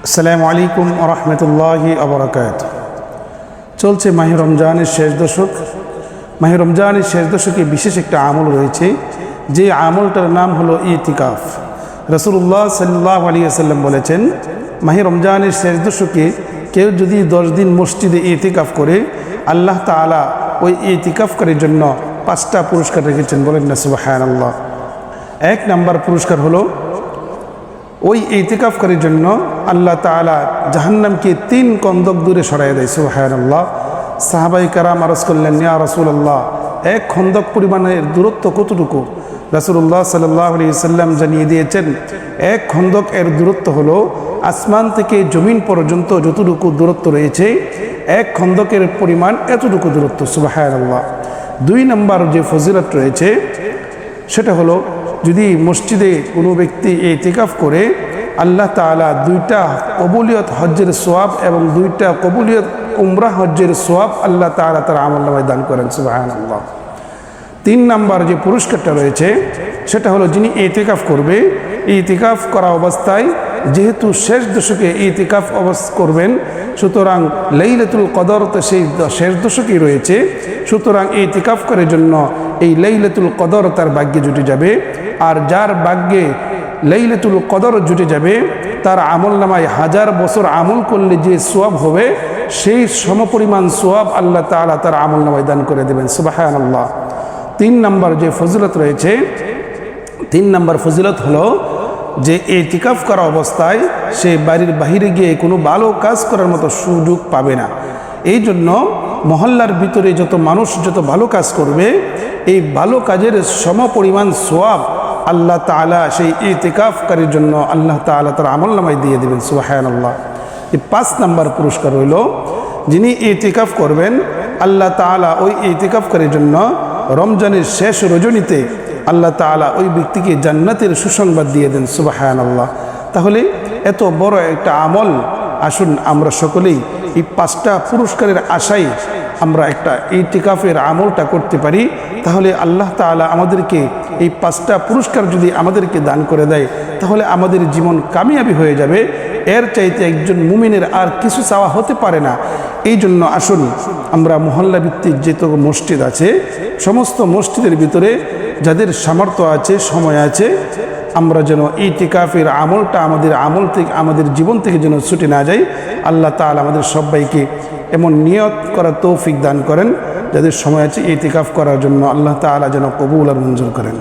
আসসালামু আলাইকুম ওয়া রাহমাতুল্লাহি ওয়া বারাকাতুহু। চলছে মাহে রমজানের শেষ দশক। মাহে রমজানের শেষ দশকে বিশেষ একটা আমল রয়েছে, যে আমলটার নাম হলো ইতিকাফ। রাসূলুল্লাহ সাল্লাল্লাহু আলাইহি ওয়াসাল্লাম বলেছেন, মাহে রমজানের শেষ দশকে কেউ যদি 10 দিন মসজিদে ইতিকাফ করে, আল্লাহ তাআলা ওই ইতিকাফকারীর জন্য 5টা পুরস্কার রেখেছেন। বলেন না সুবহানাল্লাহ। 1 নাম্বার পুরস্কার হলো, ওই ইতিকাফকারীর জন্য আল্লাহ তাআলা জাহান্নামকে 3 কন্দক দূরে সরাইয়া দেয়। সুবহানাল্লাহ। সাহাবায়ে কেরাম আরজ করলেন, ইয়া রাসূলুল্লাহ, 1 খন্দক পরিমাণের দূরত্ব কতটুকু? রাসূলুল্লাহ সাল্লাল্লাহু আলাইহি ওয়াসাল্লাম জানিয়ে দিয়েছেন, 1 খন্দক এর দূরত্ব হলো আসমান থেকে জমিন পর্যন্ত যতটুকু দূরত্ব রয়েছে, 1 খন্দকের পরিমাণ এতটুকু দূরত্ব। সুবহানাল্লাহ। 2 নম্বর যে ফজিলত রয়েছে সেটা হলো, যদি মসজিদে কোনো ব্যক্তি ইতিকাফ করে, আল্লাহ তাআলা 2টা কবুলিয়ত হজ্জের সোয়াব এবং 2টা কবুলিয়ত উমরা হজ্জের সোয়াব আল্লাহ তাআলা তার আমলনামায় দান করেন। সুবহানাল্লাহ। 3 নাম্বার যে পুরস্কারটা রয়েছে সেটা হলো, যিনি ইতিকাফ করবে, ইতিকাফ করা অবস্থায় যেহেতু শেষ দশকে ইতিকাফ করবেন, সুতরাং লাইলাতুল কদর তো সেই শেষ দশকেই রয়েছে, সুতরাং ইতিকাফ করার জন্য এই লাইলাতুল কদর তার ভাগ্যে জুটে যাবে। আর যার ভাগ্যে লাইলাতুল কদর জুটে যাবে, তার আমলনামায় 1000 বছর আমল করলে যে সোয়াব হবে, সেই সমপরিমাণ সোয়াব আল্লাহ তাআলা তার আমলনামায় দান করে দেবেন। সুবহানাল্লাহ। 3 নাম্বার যে ফজিলত রয়েছে, 3 নাম্বার ফজিলত হলো যে ইতিকাফ করা অবস্থায় সে বাড়ির বাহিরে গিয়ে কোনো ভালো কাজ করার মতো সুযোগ পাবে না। এই জন্য মহল্লার ভিতরে যত মানুষ যত ভালো কাজ করবে, এই ভালো কাজের সমপরিমাণ সোয়াব আল্লাহ তাআলা সেই ইতিকাফকারীর জন্য আল্লাহ তাআলা তার আমলনামায় দিয়ে দেবেন। সুবহানাল্লাহ। এই 5 নাম্বার পুরস্কার হইল, যিনি ইতিকাফ করবেন, আল্লাহ তাআলা ওই ইতিকাফকারীর জন্য রমজানের শেষ রজনীতে আল্লাহ তাআলা ওই ব্যক্তিকে জান্নাতের সুসংবাদ দিয়ে দেন। সুবহানাল্লাহ। তাহলে এত বড় একটা আমল, আসুন আমরা সকলেই এই 5টা পুরস্কারের আশায় আমরা একটা ইতিকাফের আমলটা করতে পারি। তাহলে আল্লাহ তাআলা আমাদেরকে এই 5টা পুরস্কার যদি আমাদেরকে দান করে দেয়, তাহলে আমাদের জীবন কামিয়াবি হয়ে যাবে। এর চাইতে একজন মুমিনের আর কিছু চাওয়া হতে পারে না। এই জন্য আসুন আমরা মহল্লা ভিত্তিক যত মসজিদ আছে, সমস্ত মসজিদের ভিতরে যাদের সামর্থ্য আছে, সময় আছে, আমরা যেন ইতিকাফের আমলটা আমাদের জীবন থেকে যেন ছুটে না যায়। আল্লাহ তাআলা আমাদের সবাইকে এমন নিয়ত করার তৌফিক দান করেন, যাদের সময় আছে ইতিকাফ করার জন্য আল্লাহ তাআলা যেন কবুল আর মঞ্জুর করেন।